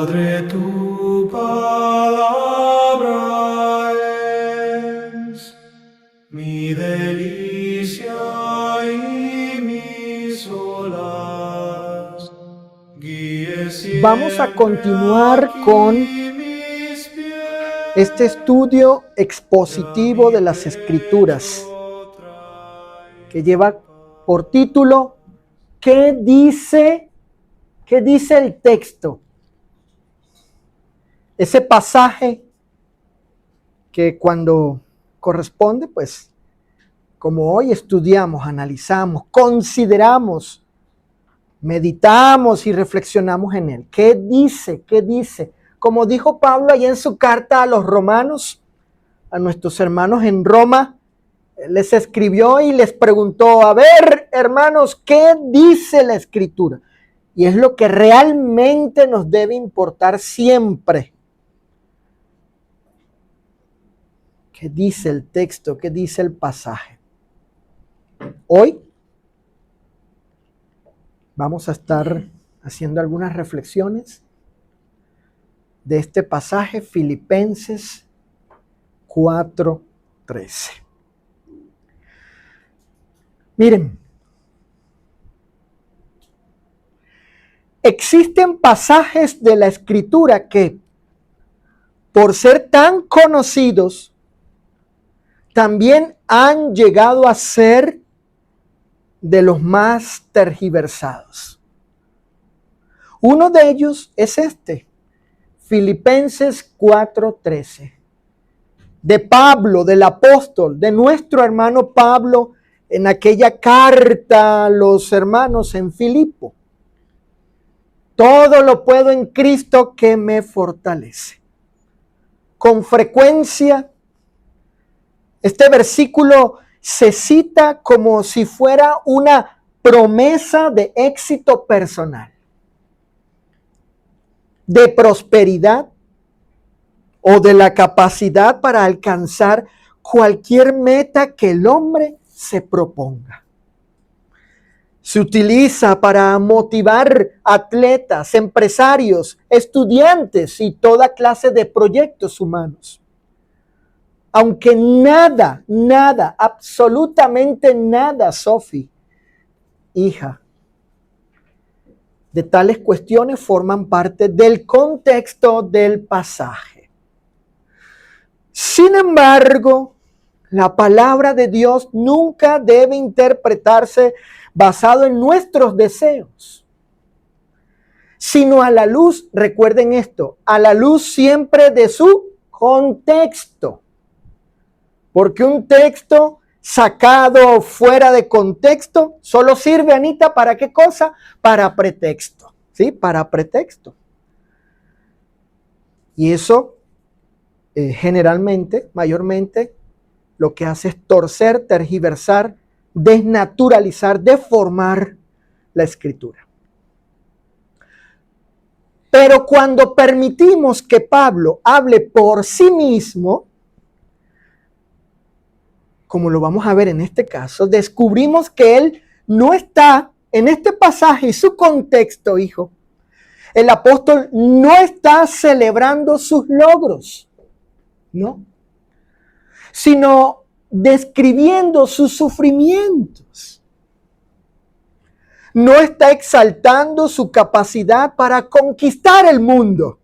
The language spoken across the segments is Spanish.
Padre, tu palabra es mi delicia y mi solaz. Vamos a continuar con este estudio expositivo de las Escrituras, que lleva por título ¿Qué dice el texto? Ese pasaje que cuando corresponde, pues, como hoy estudiamos, analizamos, consideramos, meditamos y reflexionamos en él. ¿Qué dice? ¿Qué dice? Como dijo Pablo allá en su carta a los romanos, a nuestros hermanos en Roma, les escribió y les preguntó, a ver, hermanos, ¿qué dice la Escritura? Y es lo que realmente nos debe importar siempre. ¿Qué dice el texto? ¿Qué dice el pasaje? Hoy vamos a estar haciendo algunas reflexiones de este pasaje, Filipenses 4:13. Miren, existen pasajes de la Escritura que, por ser tan conocidos, también han llegado a ser de los más tergiversados. Uno de ellos es este, Filipenses 4:13, de Pablo, del apóstol, de nuestro hermano Pablo, en aquella carta a los hermanos en Filipo. Todo lo puedo en Cristo que me fortalece. Con frecuencia, este versículo se cita como si fuera una promesa de éxito personal, de prosperidad o de la capacidad para alcanzar cualquier meta que el hombre se proponga. Se utiliza para motivar atletas, empresarios, estudiantes y toda clase de proyectos humanos. Aunque nada, absolutamente nada, Sophie, hija, de tales cuestiones forman parte del contexto del pasaje. Sin embargo, la palabra de Dios nunca debe interpretarse basado en nuestros deseos, sino a la luz, recuerden esto, a la luz siempre de su contexto. Porque un texto sacado fuera de contexto solo sirve, Anita, ¿para qué cosa? Para pretexto, ¿sí? Para pretexto. Y eso generalmente, mayormente, lo que hace es torcer, tergiversar, desnaturalizar, deformar la Escritura. Pero cuando permitimos que Pablo hable por sí mismo, como lo vamos a ver en este caso, descubrimos que él no está en este pasaje y su contexto, hijo. El apóstol no está celebrando sus logros, ¿no? Sino describiendo sus sufrimientos. No está exaltando su capacidad para conquistar el mundo,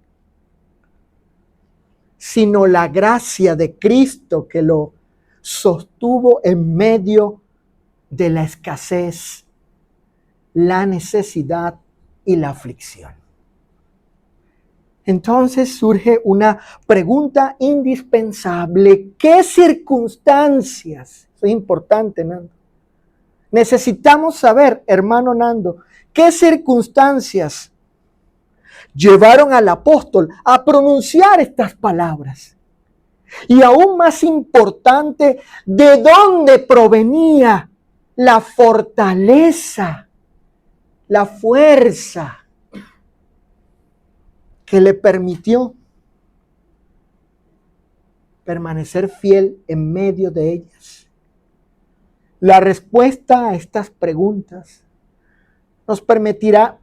sino la gracia de Cristo que lo sostuvo en medio de la escasez, la necesidad y la aflicción. Entonces surge una pregunta indispensable. ¿Qué circunstancias? Eso es importante, Nando. Necesitamos saber, hermano Nando, qué circunstancias llevaron al apóstol a pronunciar estas palabras. Y aún más importante, ¿de dónde provenía la fortaleza, la fuerza que le permitió permanecer fiel en medio de ellas? La respuesta a estas preguntas nos permitirá,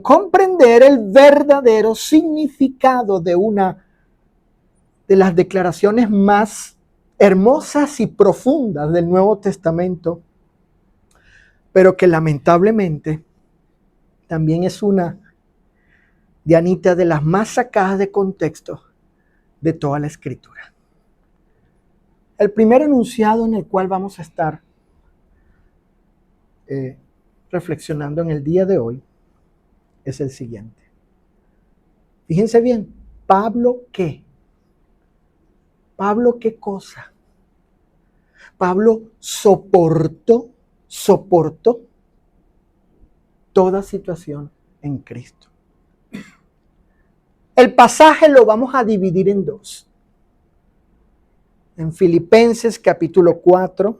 comprender el verdadero significado de una de las declaraciones más hermosas y profundas del Nuevo Testamento, pero que lamentablemente también es una, Dianita, de las más sacadas de contexto de toda la Escritura. El primer enunciado en el cual vamos a estar reflexionando en el día de hoy es el siguiente. Fíjense bien, ¿Pablo qué? ¿Pablo qué cosa? Pablo soportó toda situación en Cristo. El pasaje lo vamos a dividir en dos. En Filipenses capítulo 4,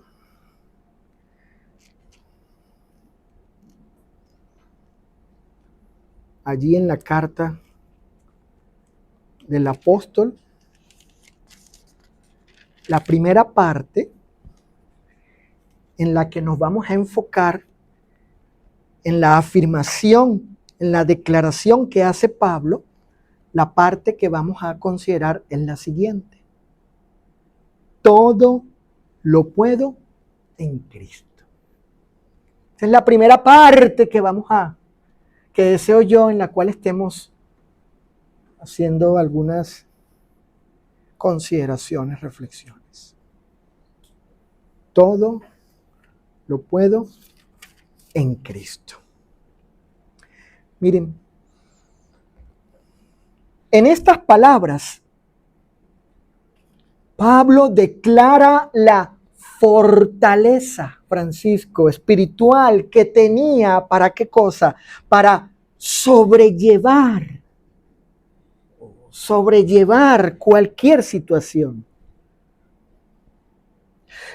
allí en la carta del apóstol, la primera parte en la que nos vamos a enfocar en la afirmación, en la declaración que hace Pablo, la parte que vamos a considerar es la siguiente. Todo lo puedo en Cristo. Esa es la primera parte que deseo yo, en la cual estemos haciendo algunas consideraciones, reflexiones. Todo lo puedo en Cristo. Miren, en estas palabras, Pablo declara la fortaleza, Francisco, espiritual que tenía, ¿para qué cosa? Para sobrellevar cualquier situación.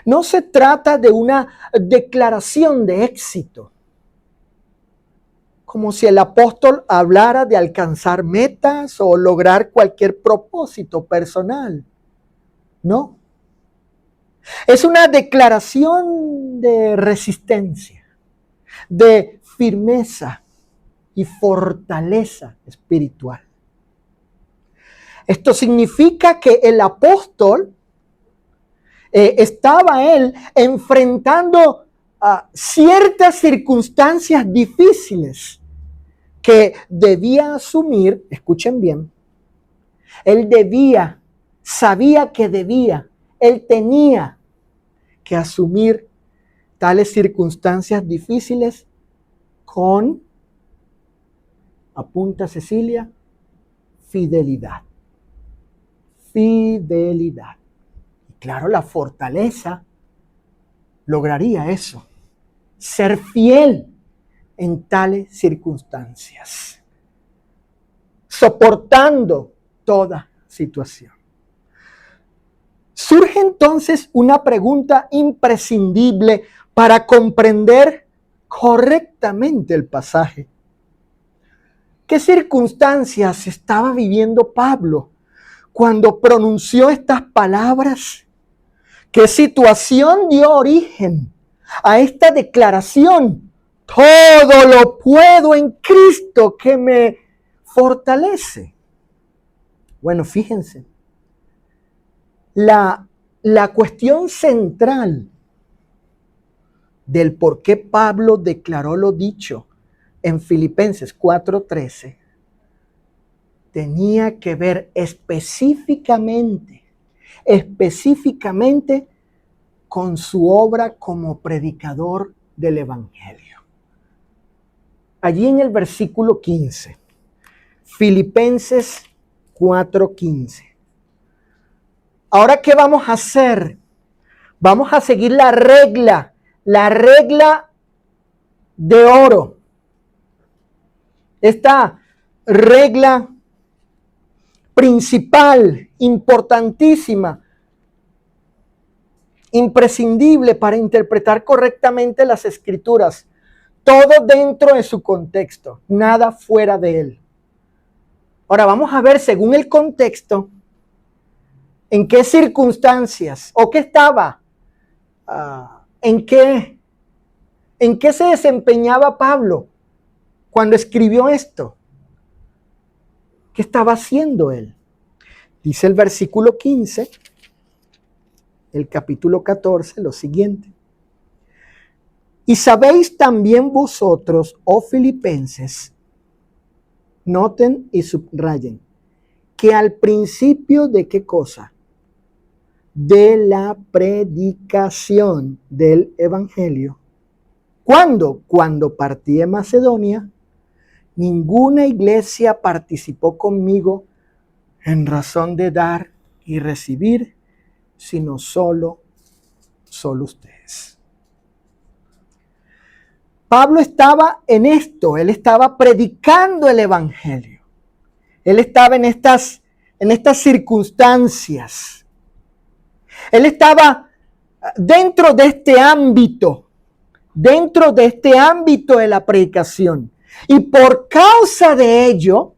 No se trata de una declaración de éxito, como si el apóstol hablara de alcanzar metas o lograr cualquier propósito personal. No. Es una declaración de resistencia, de firmeza y fortaleza espiritual. Esto significa que el apóstol estaba él enfrentando ciertas circunstancias difíciles que debía asumir. Escuchen bien, él tenía que asumir tales circunstancias difíciles con, apunta Cecilia, fidelidad. Fidelidad. Y claro, la fortaleza lograría eso, ser fiel en tales circunstancias, soportando toda situación. Surge entonces una pregunta imprescindible para comprender correctamente el pasaje. ¿Qué circunstancias estaba viviendo Pablo cuando pronunció estas palabras? ¿Qué situación dio origen a esta declaración? Todo lo puedo en Cristo que me fortalece. Bueno, fíjense. La cuestión central del por qué Pablo declaró lo dicho en Filipenses 4:13 tenía que ver específicamente con su obra como predicador del Evangelio. Allí en el versículo 15, Filipenses 4:15. Ahora, ¿qué vamos a hacer? Vamos a seguir la regla de oro. Esta regla principal, importantísima, imprescindible para interpretar correctamente las Escrituras. Todo dentro de su contexto, nada fuera de él. Ahora vamos a ver, según el contexto, en qué circunstancias o qué estaba, en qué ¿En qué se desempeñaba Pablo cuando escribió esto? ¿Qué estaba haciendo él? Dice el versículo 15, el capítulo 14, lo siguiente. Y sabéis también vosotros, oh filipenses, noten y subrayen, que al principio de qué cosa? De la predicación del evangelio. ¿Cuándo? Cuando partí de Macedonia, ninguna iglesia participó conmigo en razón de dar y recibir, sino solo ustedes. Pablo estaba en esto, él estaba predicando el evangelio. Él estaba en estas circunstancias. Él estaba dentro de este ámbito de la predicación. Y por causa de ello,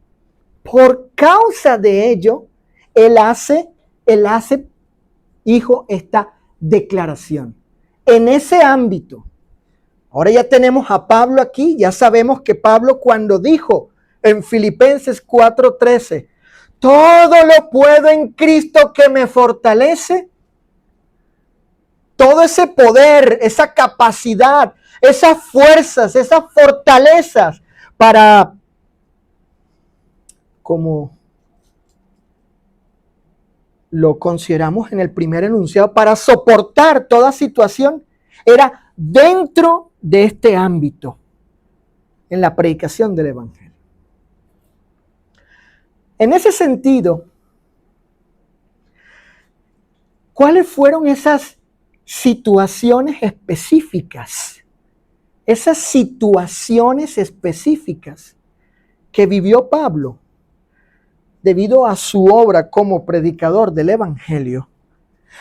él hace, hijo, esta declaración. En ese ámbito, ahora ya tenemos a Pablo aquí, ya sabemos que Pablo cuando dijo en Filipenses 4:13, todo lo puedo en Cristo que me fortalece, todo ese poder, esa capacidad, esas fuerzas, esas fortalezas para, como lo consideramos en el primer enunciado, para soportar toda situación, era dentro de este ámbito, en la predicación del evangelio. En ese sentido, ¿cuáles fueron esas situaciones específicas? Esas situaciones específicas que vivió Pablo debido a su obra como predicador del evangelio,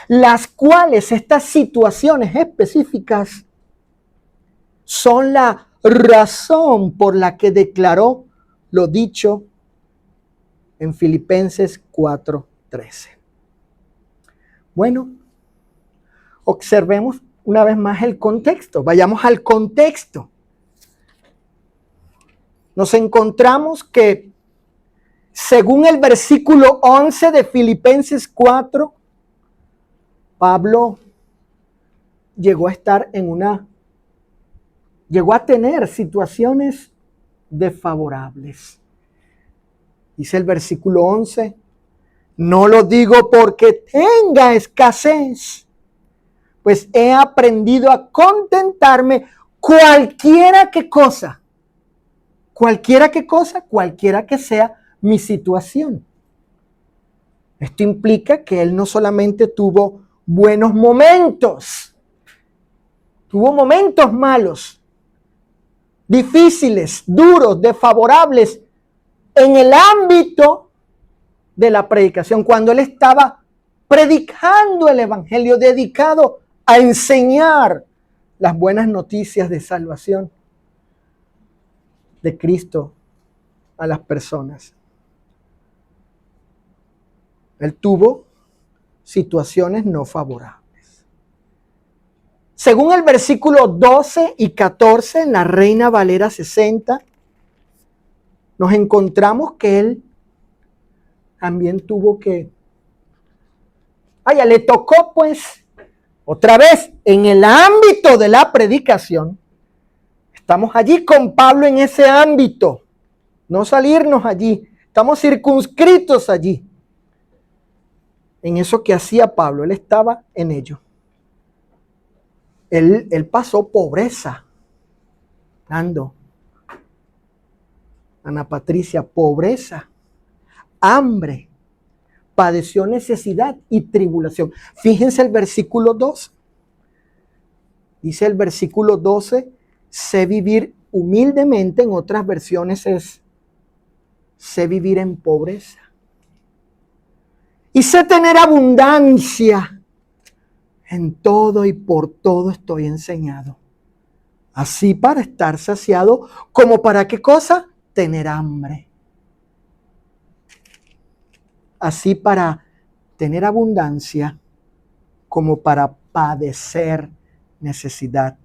las cuales estas situaciones específicas son la razón por la que declaró lo dicho en Filipenses 4:13. Bueno, observemos una vez más el contexto. Vayamos al contexto. Nos encontramos que, según el versículo 11 de Filipenses 4, Pablo llegó a tener situaciones desfavorables. Dice el versículo 11, no lo digo porque tenga escasez, pues he aprendido a contentarme cualquiera que sea mi situación. Esto implica que él no solamente tuvo buenos momentos, tuvo momentos malos, difíciles, duros, desfavorables en el ámbito de la predicación, cuando él estaba predicando el evangelio, dedicado a enseñar las buenas noticias de salvación de Cristo a las personas. Él tuvo situaciones no favorables. Según el versículo 12 y 14 en la Reina Valera 60, nos encontramos que él también tuvo que, le tocó pues, otra vez, en el ámbito de la predicación. Estamos allí con Pablo en ese ámbito, no salirnos allí, estamos circunscritos allí. En eso que hacía Pablo, él estaba en ello. Él pasó pobreza, Ana Patricia, pobreza, hambre, padeció necesidad y tribulación. Fíjense el versículo 12. Dice el versículo 12, sé vivir humildemente, en otras versiones es, sé vivir en pobreza. Y sé tener abundancia. En todo y por todo estoy enseñado. Así para estar saciado, como para qué cosa? Tener hambre. Así para tener abundancia, como para padecer necesidad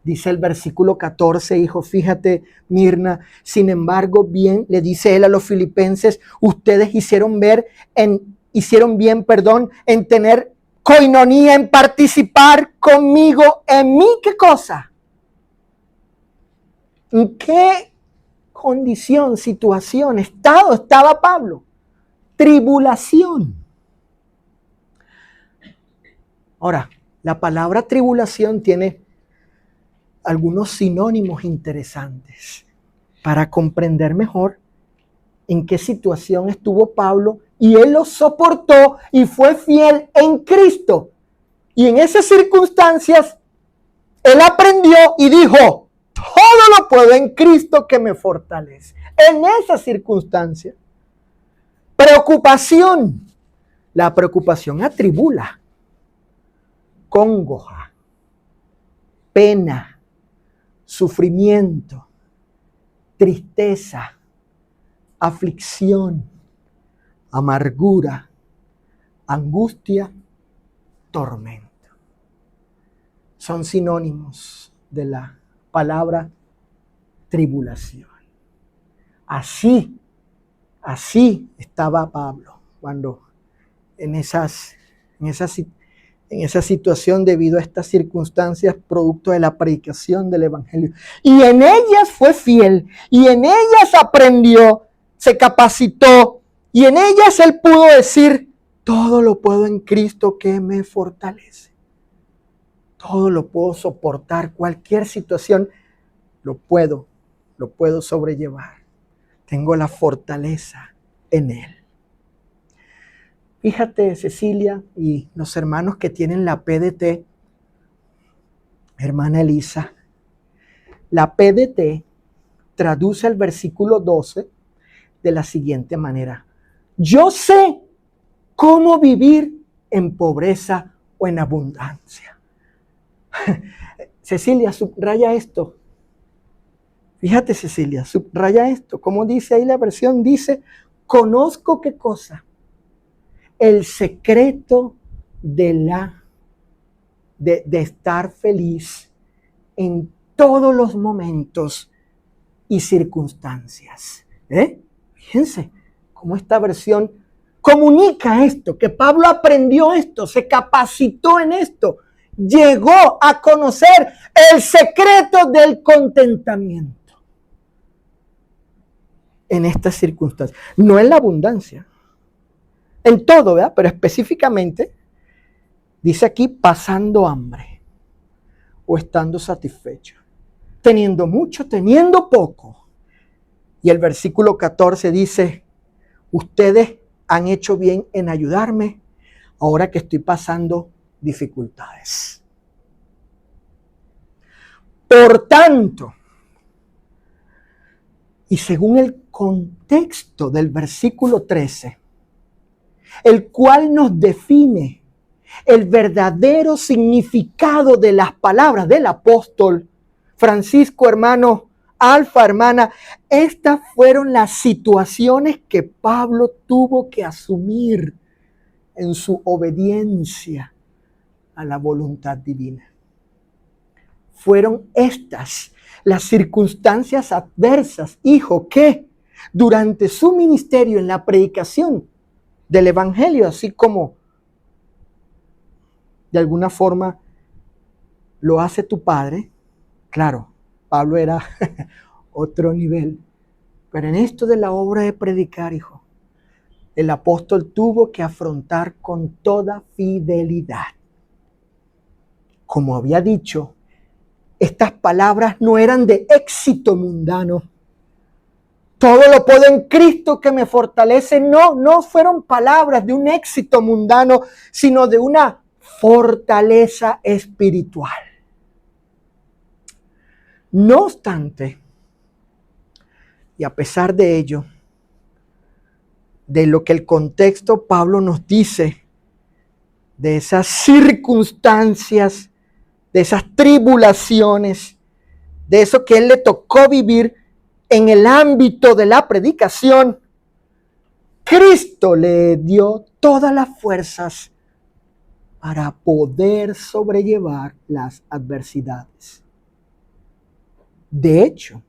Dice el versículo 14, hijo, fíjate, Mirna, sin embargo, bien, le dice él a los filipenses, ustedes hicieron bien, en tener coinonía, en participar conmigo en mí, ¿qué cosa? ¿En qué condición, situación, estado estaba Pablo? Tribulación. Ahora, la palabra tribulación tiene algunos sinónimos interesantes para comprender mejor en qué situación estuvo Pablo, y él lo soportó y fue fiel en Cristo. Y en esas circunstancias, él aprendió y dijo, todo lo puedo en Cristo que me fortalece. En esas circunstancias, preocupación. La preocupación atribula, congoja, pena, sufrimiento, tristeza, aflicción, amargura, angustia, tormento. Son sinónimos de la palabra tribulación. Así estaba Pablo cuando en esa situación, debido a estas circunstancias, producto de la predicación del Evangelio. Y en ellas fue fiel, y en ellas aprendió, se capacitó, y en ellas él pudo decir, todo lo puedo en Cristo que me fortalece. Todo lo puedo soportar, cualquier situación lo puedo sobrellevar. Tengo la fortaleza en él. Fíjate, Cecilia y los hermanos que tienen la PDT, hermana Elisa, la PDT traduce el versículo 12 de la siguiente manera. Yo sé cómo vivir en pobreza o en abundancia. Cecilia, subraya esto. Fíjate, Cecilia, subraya esto. ¿Cómo dice ahí la versión? Dice, conozco qué cosa. El secreto de estar feliz en todos los momentos y circunstancias. Fíjense cómo esta versión comunica esto, que Pablo aprendió esto, se capacitó en esto, llegó a conocer el secreto del contentamiento en estas circunstancias. No en la abundancia, en todo, ¿verdad? Pero específicamente, dice aquí, pasando hambre o estando satisfecho, teniendo mucho, teniendo poco. Y el versículo 14 dice, ustedes han hecho bien en ayudarme ahora que estoy pasando dificultades. Por tanto, y según el contexto del versículo 13, el cual nos define el verdadero significado de las palabras del apóstol Francisco, hermano, Alfa, hermana, estas fueron las situaciones que Pablo tuvo que asumir en su obediencia a la voluntad divina. Fueron estas las circunstancias adversas, hijo, que durante su ministerio en la predicación del Evangelio, así como de alguna forma lo hace tu padre, claro, Pablo era otro nivel, pero en esto de la obra de predicar, hijo, el apóstol tuvo que afrontar con toda fidelidad. Como había dicho, estas palabras no eran de éxito mundano. Todo lo puedo en Cristo que me fortalece. No fueron palabras de un éxito mundano, sino de una fortaleza espiritual. No obstante, y a pesar de ello, de lo que el contexto Pablo nos dice, de esas circunstancias, de esas tribulaciones, de eso que él le tocó vivir en el ámbito de la predicación, Cristo le dio todas las fuerzas para poder sobrellevar las adversidades. De hecho,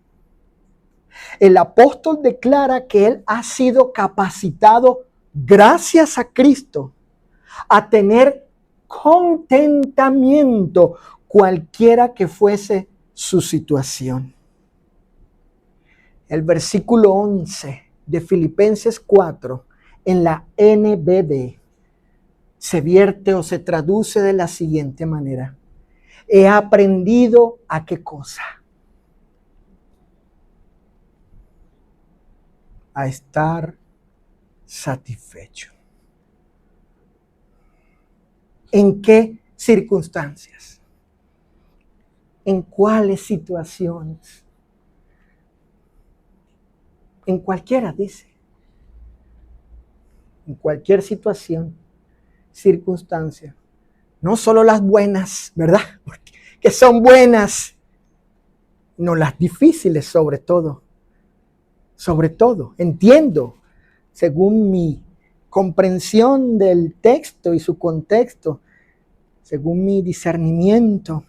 el apóstol declara que él ha sido capacitado gracias a Cristo a tener contentamiento cualquiera que fuese su situación. El versículo 11 de Filipenses 4 en la NBD se vierte o se traduce de la siguiente manera. He aprendido a qué cosa. A estar satisfecho. ¿En qué circunstancias? ¿En cuáles situaciones? En cualquiera, dice. En cualquier situación, circunstancia. No solo las buenas, ¿verdad? Porque, que son buenas. No, las difíciles sobre todo. Sobre todo, entiendo, según mi comprensión del texto y su contexto, según mi discernimiento,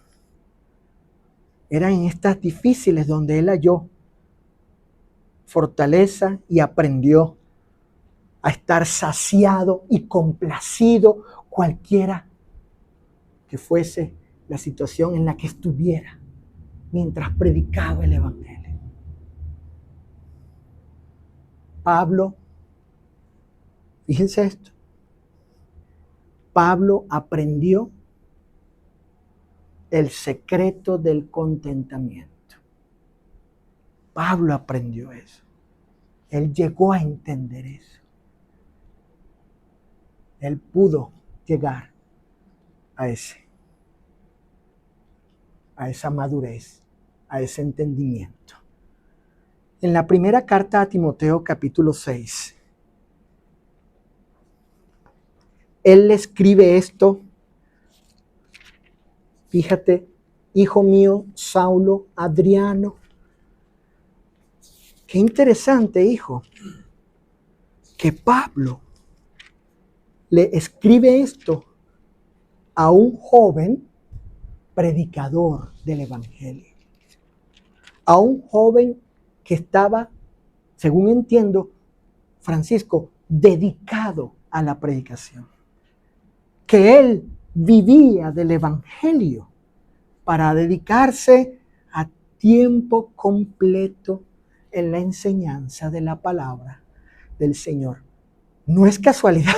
eran en estas difíciles donde él halló fortaleza y aprendió a estar saciado y complacido cualquiera que fuese la situación en la que estuviera mientras predicaba el evangelio. Pablo, fíjense esto, Pablo aprendió el secreto del contentamiento. Pablo aprendió eso. Él llegó a entender eso. Él pudo llegar a esa madurez, a ese entendimiento. En la primera carta a Timoteo, capítulo 6, él le escribe esto. Fíjate, hijo mío, Saulo, Adriano. Qué interesante, hijo, que Pablo le escribe esto a un joven predicador del evangelio. A un joven que estaba, según entiendo, Francisco, dedicado a la predicación. Que él vivía del evangelio para dedicarse a tiempo completo en la enseñanza de la palabra del Señor. No es casualidad,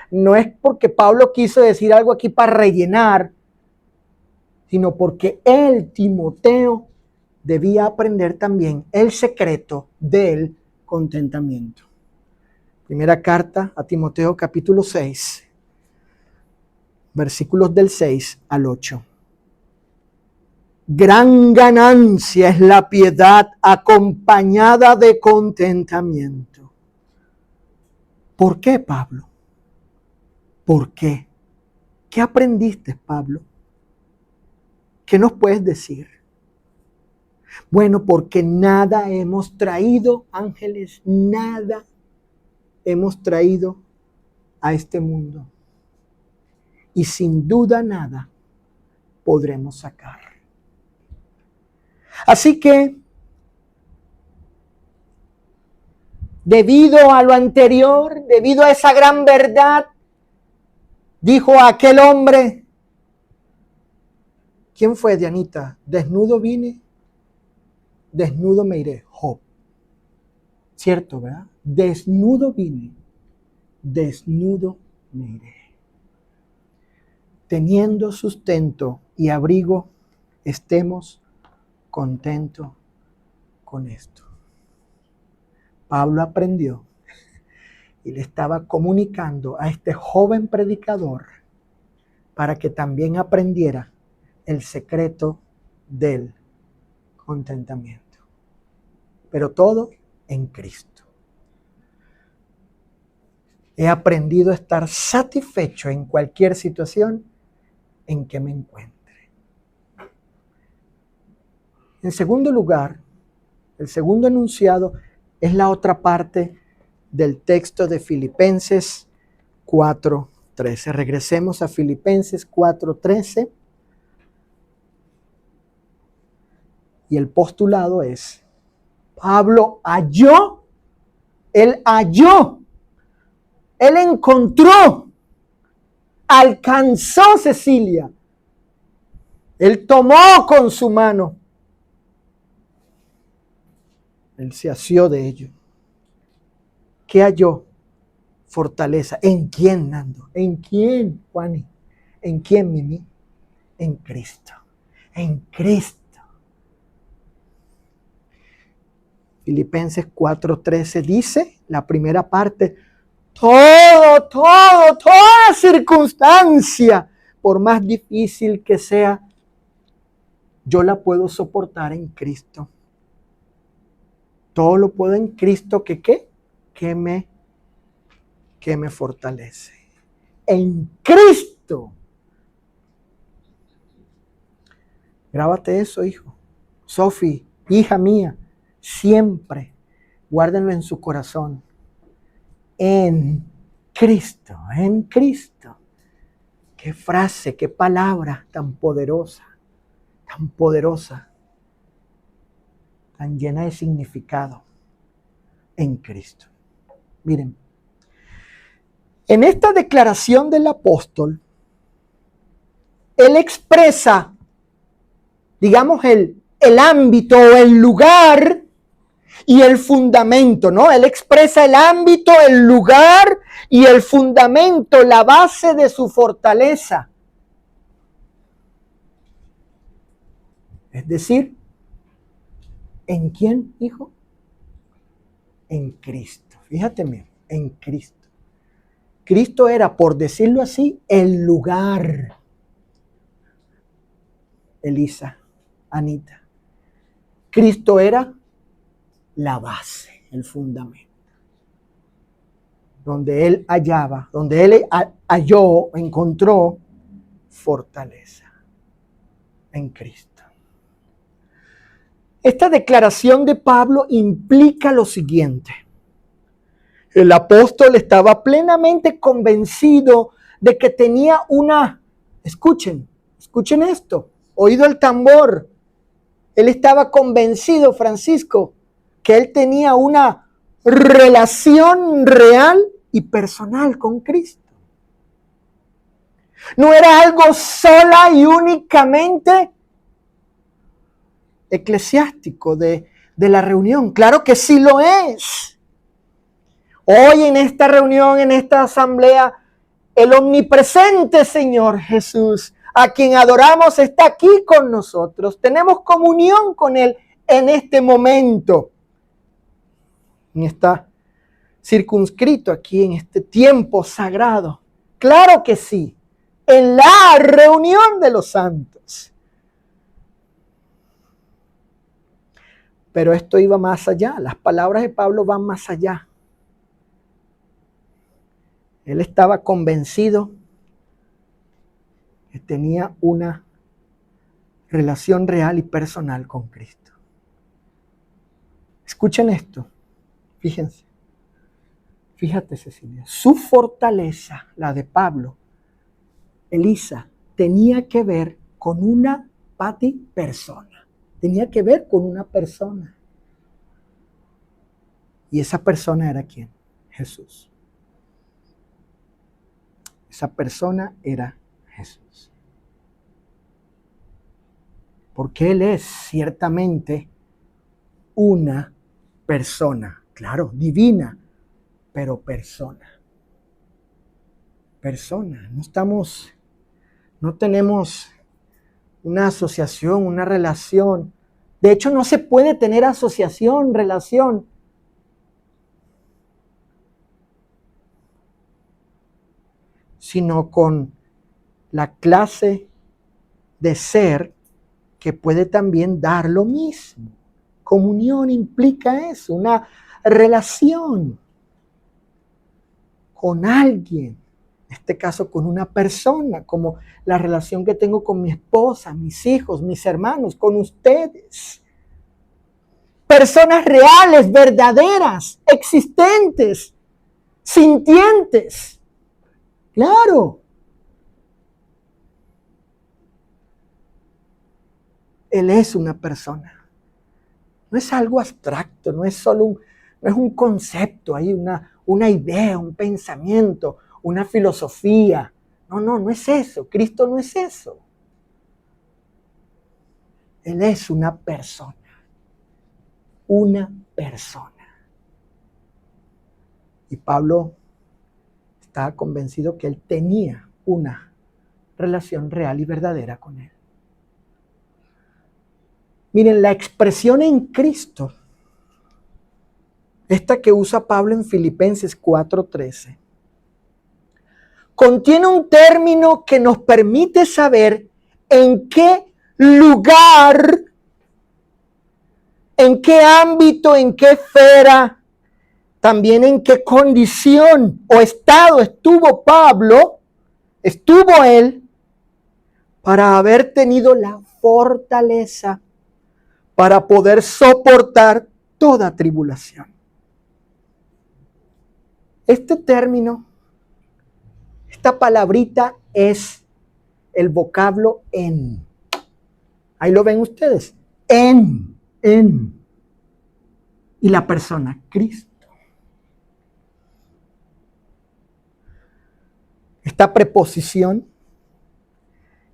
no es porque Pablo quiso decir algo aquí para rellenar, sino porque él, Timoteo, debía aprender también el secreto del contentamiento. Primera carta a Timoteo, capítulo 6, versículos del 6 al 8. Gran ganancia es la piedad acompañada de contentamiento. ¿Por qué, Pablo? ¿Por qué? ¿Qué aprendiste, Pablo? ¿Qué nos puedes decir? Bueno, porque nada hemos traído, ángeles, nada hemos traído a este mundo. Y sin duda nada podremos sacar. Así que, debido a lo anterior, debido a esa gran verdad, dijo aquel hombre, ¿quién fue, Dianita? Desnudo vine, desnudo me iré. Job. Cierto, ¿verdad? Desnudo vine, desnudo me iré. Teniendo sustento y abrigo, estemos contentos con esto. Pablo aprendió y le estaba comunicando a este joven predicador para que también aprendiera el secreto del contentamiento. Pero todo en Cristo. He aprendido a estar satisfecho en cualquier situación en que me encuentre. En segundo lugar, el segundo enunciado es la otra parte del texto de Filipenses 4:13. Regresemos a Filipenses 4:13. Y el postulado es, Pablo halló, él encontró, alcanzó Cecilia. Él tomó con su mano. Él se asió de ello. ¿Qué halló? Fortaleza. ¿En quién, Nando? ¿En quién, Juani? ¿En quién, Mimi? En Cristo. En Cristo. Filipenses 4:13 dice, la primera parte, toda circunstancia, por más difícil que sea, yo la puedo soportar en Cristo. Todo lo puedo en Cristo que ¿qué? Que me fortalece. En Cristo. Grábate eso, hijo. Sofi, hija mía, siempre guárdenlo en su corazón. En Cristo, en Cristo. Qué frase, qué palabra tan poderosa, tan llena de significado. En Cristo. Miren, en esta declaración del apóstol, él expresa, digamos, el ámbito o el lugar y el fundamento, ¿no? Él expresa el ámbito, el lugar y el fundamento, la base de su fortaleza. Es decir, ¿en quién, hijo? En Cristo. Fíjate bien, en Cristo. Cristo era, por decirlo así, el lugar. Elisa, Anita. Cristo era la base, el fundamento. Donde él hallaba, donde él halló, encontró fortaleza en Cristo. Esta declaración de Pablo implica lo siguiente. El apóstol estaba plenamente convencido de que tenía escuchen esto, oído el tambor. Él estaba convencido, Francisco, que él tenía una relación real y personal con Cristo. No era algo sola y únicamente eclesiástico de la reunión. Claro que sí lo es. Hoy en esta reunión, en esta asamblea, el omnipresente Señor Jesús, a quien adoramos, está aquí con nosotros. Tenemos comunión con Él en este momento. Y está circunscrito aquí en este tiempo sagrado. Claro que sí. En la reunión de los santos. Pero esto iba más allá. Las palabras de Pablo van más allá. Él estaba convencido que tenía una relación real y personal con Cristo. Escuchen esto. Fíjense. Fíjate, Cecilia. Su fortaleza, la de Pablo, Elisa, tenía que ver con una persona. Tenía que ver con una persona. ¿Y esa persona era quién? Jesús. Esa persona era Jesús. Porque Él es ciertamente una persona, claro, divina, pero persona. Persona. No tenemos una asociación, una relación. De hecho, no se puede tener asociación, relación, sino con la clase de ser que puede también dar lo mismo. Comunión implica eso, una relación con alguien, en este caso con una persona, como la relación que tengo con mi esposa, mis hijos, mis hermanos, con ustedes. Personas reales, verdaderas, existentes, sintientes. Claro. Él es una persona. No es algo abstracto, no es un concepto, hay una idea, un pensamiento, una filosofía. No es eso. Cristo no es eso. Él es una persona. Una persona. Y Pablo estaba convencido que él tenía una relación real y verdadera con él. Miren, la expresión en Cristo, esta que usa Pablo en Filipenses 4:13, contiene un término que nos permite saber en qué lugar, en qué ámbito, en qué esfera, también en qué condición o estado estuvo él, para haber tenido la fortaleza para poder soportar toda tribulación. Este término, esta palabrita es el vocablo en. Ahí lo ven ustedes. En. Y la persona, Cristo. Esta preposición,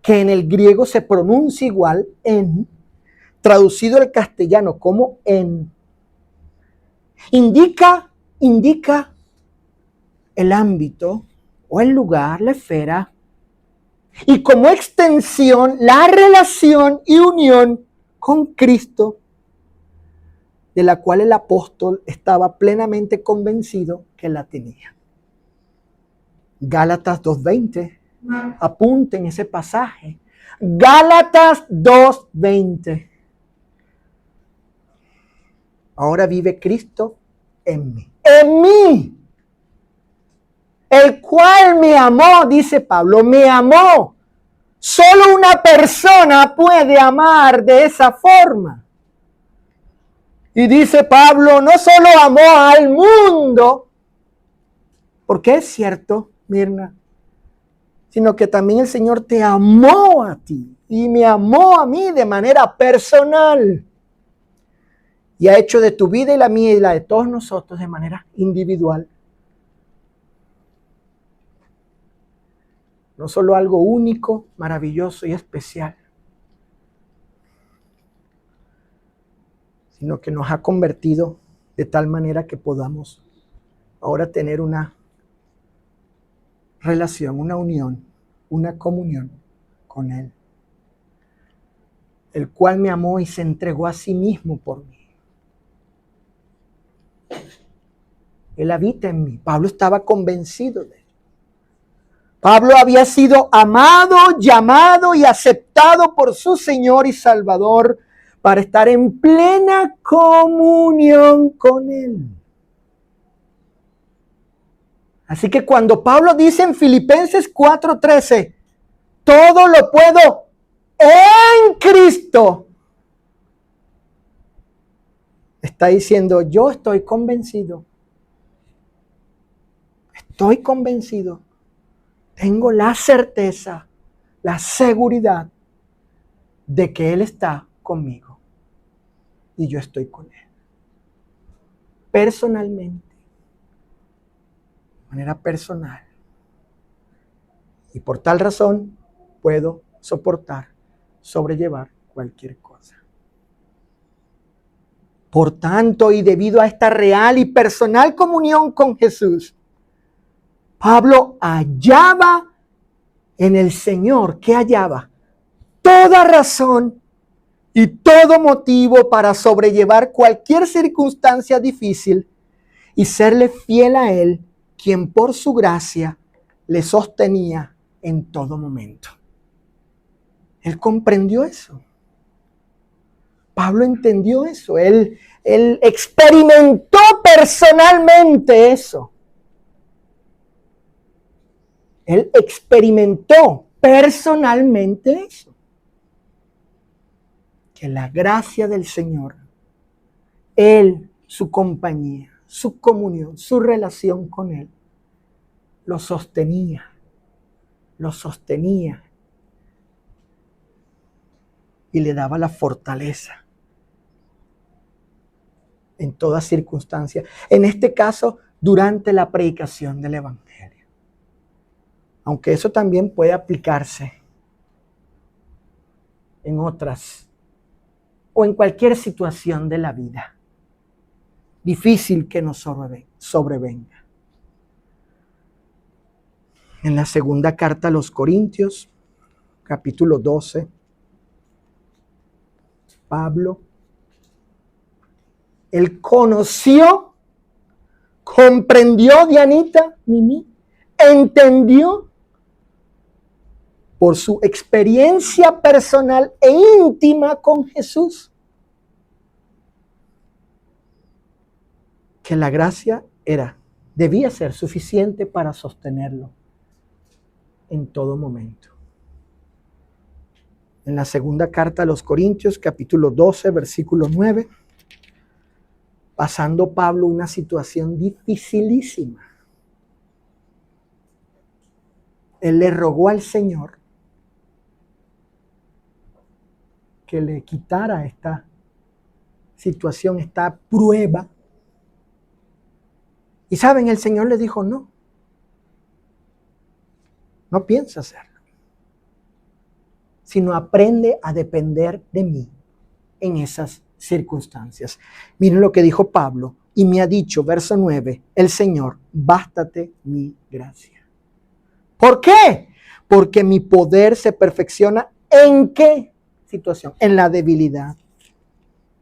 que en el griego se pronuncia igual, en, traducido al castellano como en, indica el ámbito o el lugar, la esfera, y como extensión la relación y unión con Cristo, de la cual el apóstol estaba plenamente convencido que la tenía. Gálatas 2:20, apunten ese pasaje. Gálatas 2:20. Ahora vive Cristo en mí. En mí. El cual me amó, dice Pablo, me amó. Solo una persona puede amar de esa forma. Y dice Pablo, no solo amó al mundo, porque es cierto, Mirna, sino que también el Señor te amó a ti y me amó a mí de manera personal. Y ha hecho de tu vida y la mía y la de todos nosotros de manera individual. No solo algo único, maravilloso y especial, sino que nos ha convertido de tal manera que podamos ahora tener una relación, una unión, una comunión con Él, el cual me amó y se entregó a sí mismo por mí. Él habita en mí. Pablo estaba convencido de él. Pablo había sido amado, llamado y aceptado por su Señor y Salvador para estar en plena comunión con Él. Así que cuando Pablo dice en Filipenses 4:13, todo lo puedo en Cristo, está diciendo, yo estoy convencido. Estoy convencido. Tengo la certeza, la seguridad de que Él está conmigo y yo estoy con Él. Personalmente, de manera personal. Y por tal razón puedo soportar, sobrellevar cualquier cosa. Por tanto, y debido a esta real y personal comunión con Jesús, Pablo hallaba en el Señor, ¿qué hallaba? Toda razón y todo motivo para sobrellevar cualquier circunstancia difícil y serle fiel a Él, quien por su gracia le sostenía en todo momento. Él comprendió eso. Pablo entendió eso. Él experimentó personalmente eso. Él experimentó personalmente eso. Que la gracia del Señor, Él, su compañía, su comunión, su relación con Él, lo sostenía y le daba la fortaleza en toda circunstancia. En este caso, durante la predicación del Evangelio. Aunque eso también puede aplicarse en otras o en cualquier situación de la vida difícil que nos sobrevenga. En la segunda carta a los Corintios, capítulo 12, Pablo, él conoció, comprendió, Dianita, Mimi, entendió por su experiencia personal e íntima con Jesús que la gracia debía ser suficiente para sostenerlo en todo momento. En la segunda carta a los Corintios, capítulo 12, versículo 9, pasando Pablo una situación dificilísima, él le rogó al Señor que le quitara esta situación, esta prueba. Y saben, el Señor le dijo, no piensa hacerlo, sino aprende a depender de mí en esas circunstancias. Miren lo que dijo Pablo, y me ha dicho, verso 9, el Señor, bástate mi gracia. ¿Por qué? Porque mi poder se perfecciona ¿en qué situación? En la debilidad.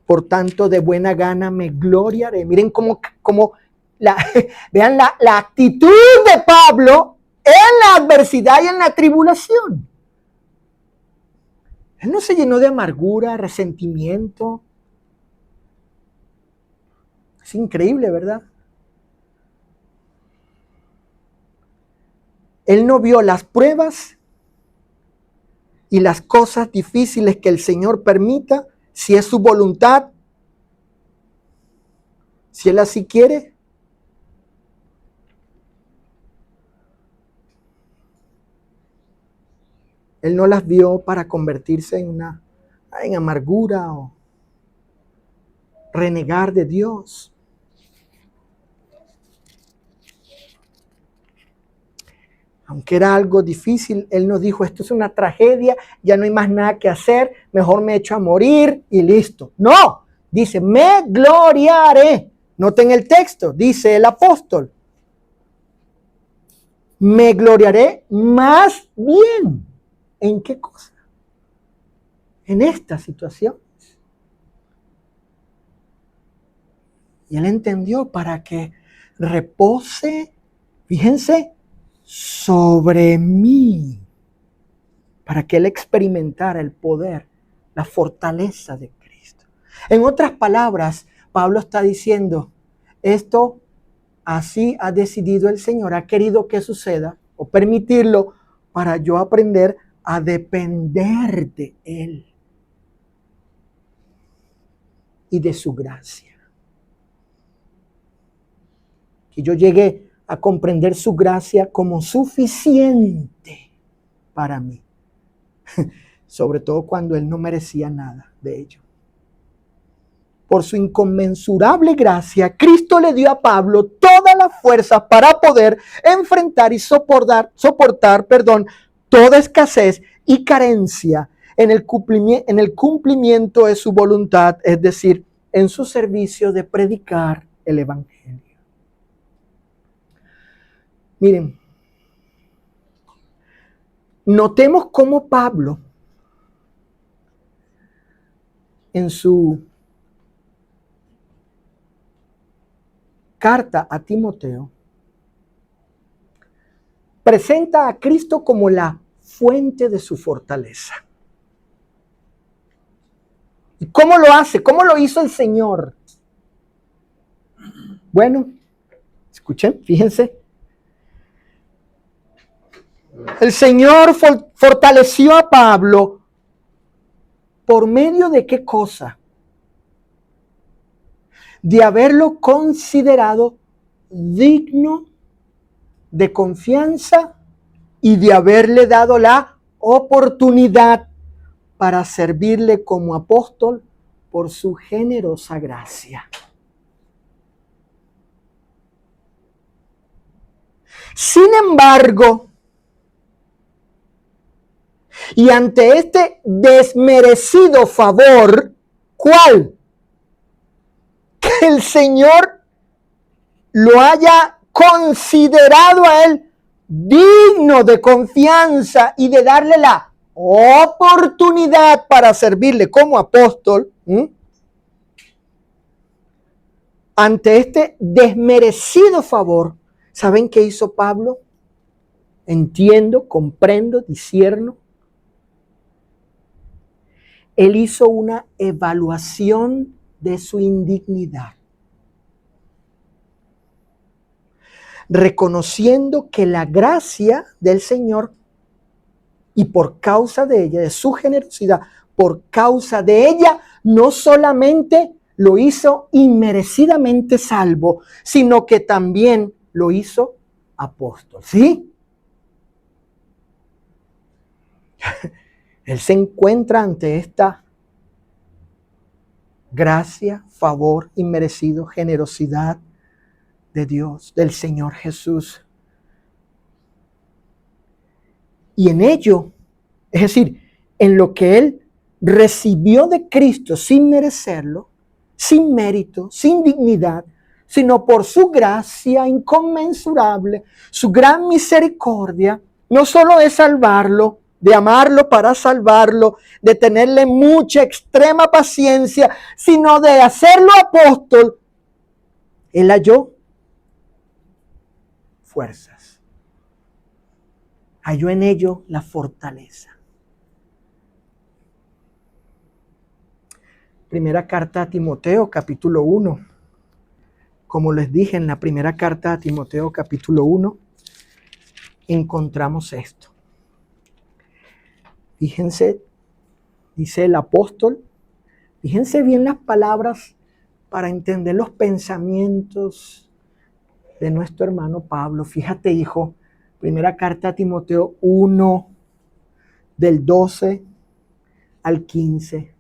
Por tanto, de buena gana me gloriaré. Miren cómo vean la actitud de Pablo en la adversidad y en la tribulación. Él no se llenó de amargura, resentimiento. Es increíble, ¿verdad? Él no vio las pruebas y las cosas difíciles que el Señor permita, si es su voluntad, si Él así quiere. Él no las vio para convertirse en amargura o renegar de Dios. Aunque era algo difícil, él no dijo, esto es una tragedia, ya no hay más nada que hacer, mejor me echo a morir y listo. No, dice, me gloriaré. Noten el texto, dice el apóstol. Me gloriaré más bien. ¿En qué cosa? En esta situación. Y él entendió para que repose, fíjense, sobre mí, para que él experimentara el poder, la fortaleza de Cristo. En otras palabras, Pablo está diciendo, esto así ha decidido el Señor, ha querido que suceda o permitirlo para yo aprender a depender de Él y de su gracia. Que yo llegue a comprender su gracia como suficiente para mí. Sobre todo cuando Él no merecía nada de ello. Por su inconmensurable gracia, Cristo le dio a Pablo todas las fuerzas para poder enfrentar y soportar, toda escasez y carencia en el cumplimiento de su voluntad, es decir, en su servicio de predicar el Evangelio. Miren, notemos cómo Pablo, en su carta a Timoteo, presenta a Cristo como la fuente de su fortaleza. ¿Y cómo lo hace? ¿Cómo lo hizo el Señor? Bueno, escuchen, fíjense. El Señor fortaleció a Pablo ¿por medio de qué cosa? De haberlo considerado digno de confianza y de haberle dado la oportunidad para servirle como apóstol por su generosa gracia. Sin embargo, y ante este desmerecido favor, ¿cuál? Que el Señor lo haya considerado a él digno de confianza y de darle la oportunidad para servirle como apóstol. Ante este desmerecido favor, ¿saben qué hizo Pablo? Entiendo, comprendo, discierno. Él hizo una evaluación de su indignidad, reconociendo que la gracia del Señor, y por causa de ella, de su generosidad, por causa de ella, no solamente lo hizo inmerecidamente salvo, sino que también lo hizo apóstol. ¿Sí? Él se encuentra ante esta gracia, favor inmerecido, generosidad de Dios, del Señor Jesús. Y en ello, es decir, en lo que Él recibió de Cristo sin merecerlo, sin mérito, sin dignidad, sino por su gracia inconmensurable, su gran misericordia, no solo de salvarlo, de amarlo para salvarlo, de tenerle mucha extrema paciencia, sino de hacerlo apóstol. Él halló fuerzas. Halló en ello la fortaleza. Primera carta a Timoteo, capítulo 1. Como les dije, en la primera carta a Timoteo, capítulo 1, encontramos esto. Fíjense, dice el apóstol, fíjense bien las palabras para entender los pensamientos de nuestro hermano Pablo. Fíjate, hijo, primera carta a Timoteo 1, del 12 al 15.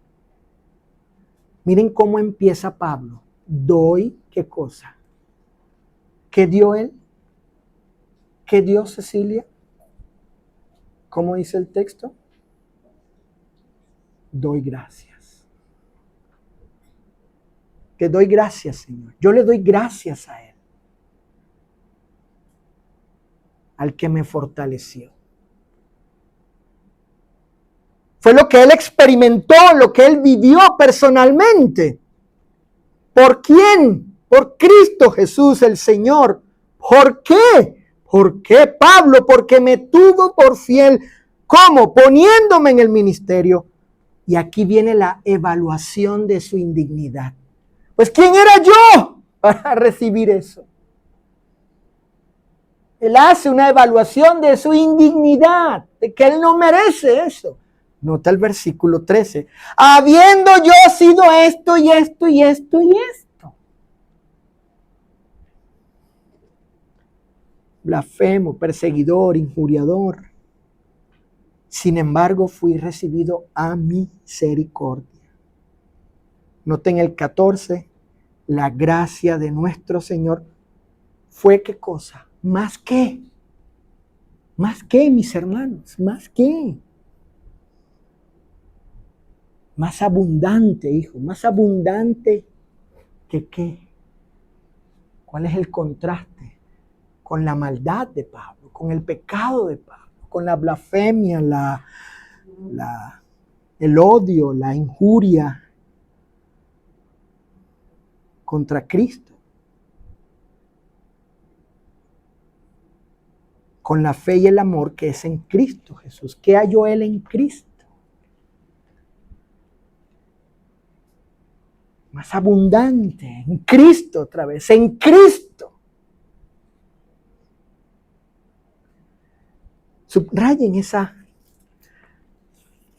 Miren cómo empieza Pablo. Doy, ¿qué cosa? ¿Qué dio él? ¿Qué dio Cecilia? ¿Cómo dice el texto? Doy gracias. Te doy gracias, Señor. Yo le doy gracias a Él, al que me fortaleció. Fue lo que Él experimentó, lo que Él vivió personalmente. ¿Por quién? Por Cristo Jesús, el Señor. ¿Por qué? ¿Por qué, Pablo? Porque me tuvo por fiel. ¿Cómo? Poniéndome en el ministerio. Y aquí viene la evaluación de su indignidad. Pues ¿quién era yo para recibir eso? Él hace una evaluación de su indignidad, de que él no merece eso. Nota el versículo 13. Habiendo yo sido esto y esto y esto y esto. Blasfemo, perseguidor, injuriador. Sin embargo, fui recibido a misericordia. Noten el 14. La gracia de nuestro Señor fue ¿qué cosa? Más que, mis hermanos, más que. Más abundante, hijo, más abundante que qué. ¿Cuál es el contraste? Con la maldad de Pablo, con el pecado de Pablo, con la blasfemia, el odio, la injuria contra Cristo. Con la fe y el amor que es en Cristo Jesús. ¿Qué halló él en Cristo? Más abundante, en Cristo otra vez, en Cristo. Subrayen esa,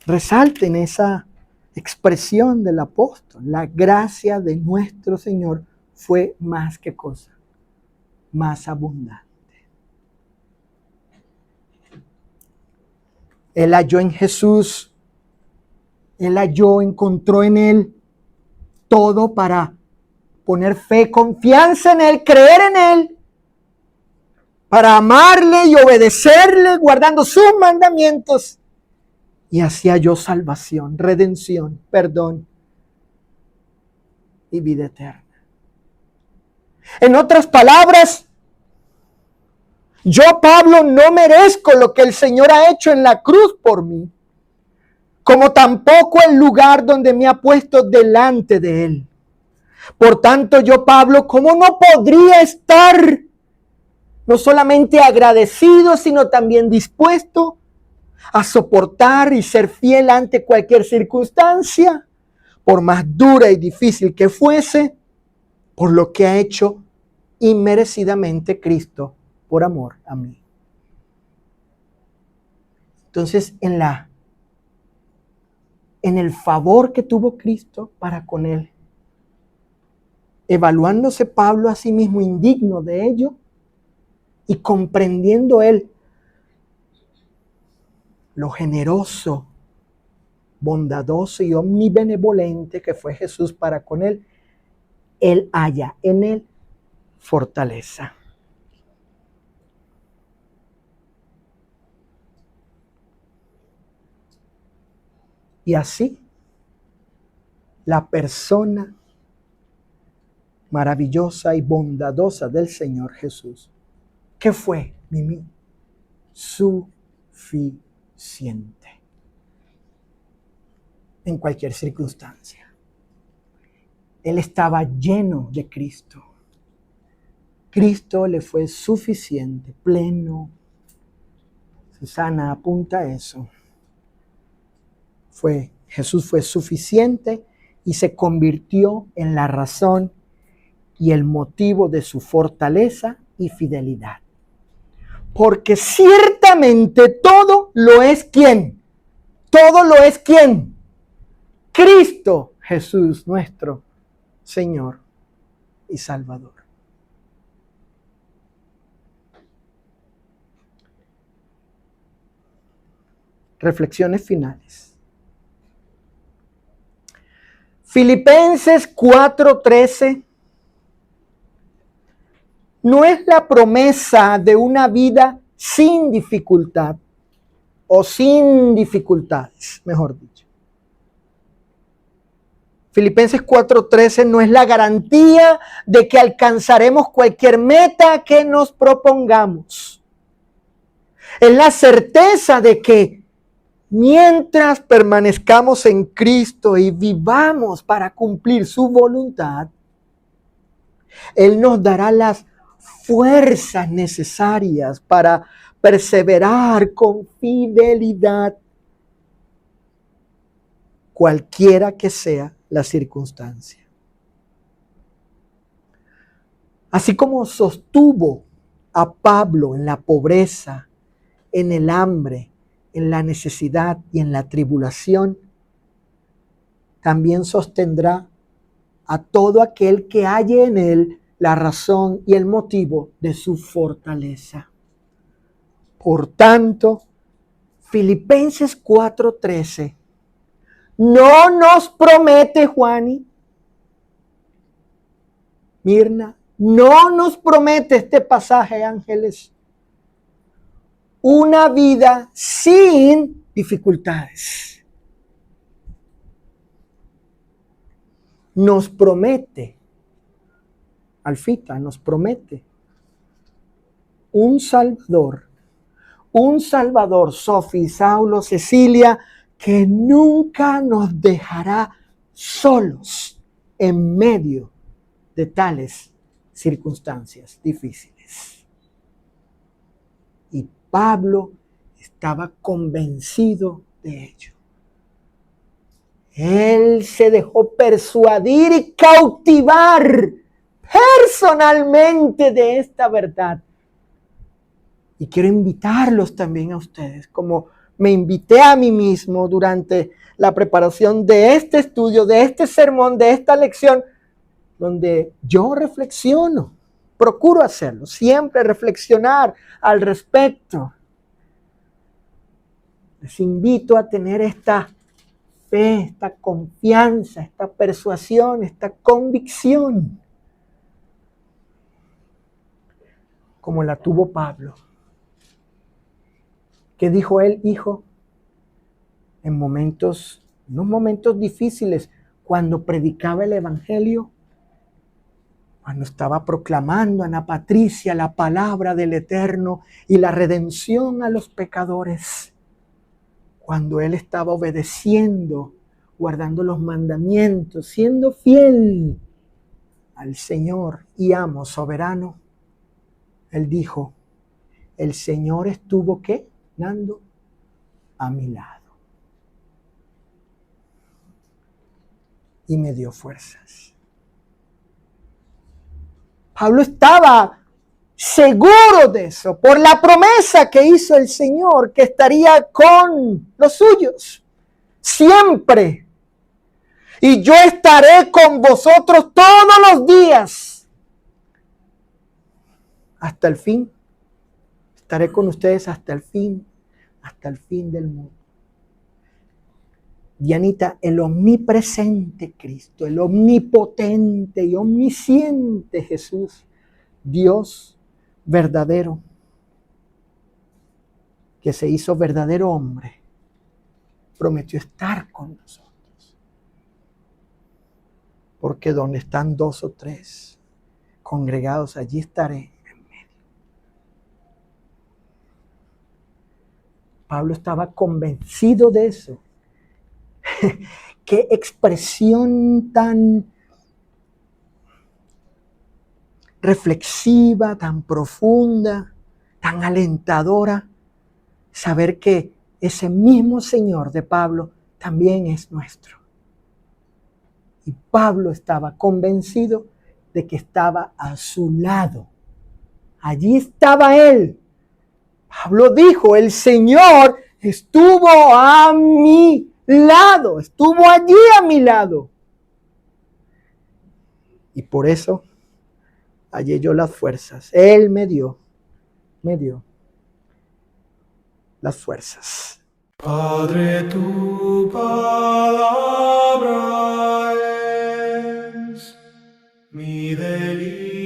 resalten esa expresión del apóstol. La gracia de nuestro Señor fue más que cosa, más abundante. Él halló en Jesús, él halló, encontró en él todo para poner fe, confianza en él, creer en él, para amarle y obedecerle, guardando sus mandamientos. Y así halló salvación, redención, perdón y vida eterna. En otras palabras, yo, Pablo, no merezco lo que el Señor ha hecho en la cruz por mí, como tampoco el lugar donde me ha puesto delante de Él. Por tanto, yo, Pablo, ¿cómo no podría estar no solamente agradecido, sino también dispuesto a soportar y ser fiel ante cualquier circunstancia, por más dura y difícil que fuese, por lo que ha hecho inmerecidamente Cristo por amor a mí? Entonces, en el favor que tuvo Cristo para con él, evaluándose Pablo a sí mismo indigno de ello y comprendiendo él lo generoso, bondadoso y omnibenevolente que fue Jesús para con él, él halla en él fortaleza. Y así, la persona maravillosa y bondadosa del Señor Jesús, que fue, Mimi, suficiente en cualquier circunstancia. Él estaba lleno de Cristo. Cristo le fue suficiente, pleno. Susana, apunta a eso. Jesús fue suficiente y se convirtió en la razón y el motivo de su fortaleza y fidelidad. Porque ciertamente todo lo es ¿quién? Todo lo es ¿quién? Cristo Jesús, nuestro Señor y Salvador. Reflexiones finales. Filipenses 4:13 no es la promesa de una vida sin dificultad o sin dificultades, mejor dicho. Filipenses 4:13 no es la garantía de que alcanzaremos cualquier meta que nos propongamos. Es la certeza de que mientras permanezcamos en Cristo y vivamos para cumplir su voluntad, Él nos dará las fuerzas necesarias para perseverar con fidelidad, cualquiera que sea la circunstancia. Así como sostuvo a Pablo en la pobreza, en el hambre, en la necesidad y en la tribulación, también sostendrá a todo aquel que halle en él la razón y el motivo de su fortaleza. Por tanto, Filipenses 4:13 no nos promete, Juani, Mirna, no nos promete este pasaje, ángeles, una vida sin dificultades. Nos promete, Alfita, nos promete un Salvador, Sofi, Saulo, Cecilia, que nunca nos dejará solos en medio de tales circunstancias difíciles. Y Pablo estaba convencido de ello. Él se dejó persuadir y cautivar personalmente de esta verdad. Y quiero invitarlos también a ustedes, como me invité a mí mismo durante la preparación de este estudio, de este sermón, de esta lección, donde yo reflexiono, procuro hacerlo, siempre reflexionar al respecto. Les invito a tener esta fe, esta confianza, esta persuasión, esta convicción. como la tuvo Pablo. ¿Qué dijo él, hijo? En unos momentos difíciles, cuando predicaba el Evangelio, cuando estaba proclamando a Ana Patricia la palabra del Eterno y la redención a los pecadores, cuando él estaba obedeciendo, guardando los mandamientos, siendo fiel al Señor y amo soberano, él dijo, el Señor estuvo, ¿qué? Nando a mi lado. Y me dio fuerzas. Pablo estaba seguro de eso, por la promesa que hizo el Señor, que estaría con los suyos, siempre. Y yo estaré con vosotros todos los días, hasta el fin. Estaré con ustedes hasta el fin del mundo. Dianita, el omnipresente Cristo, el omnipotente y omnisciente Jesús, Dios verdadero, que se hizo verdadero hombre, prometió estar con nosotros. Porque donde están 2 o 3 congregados, allí estaré en medio. Pablo estaba convencido de eso. Qué expresión tan reflexiva, tan profunda, tan alentadora, saber que ese mismo Señor de Pablo también es nuestro. Y Pablo estaba convencido de que estaba a su lado. Allí estaba él. Pablo dijo, el Señor estuvo a mi lado, estuvo allí a mi lado. Y por eso hallé yo las fuerzas. Él me dio las fuerzas. Padre, tu palabra es mi delicia.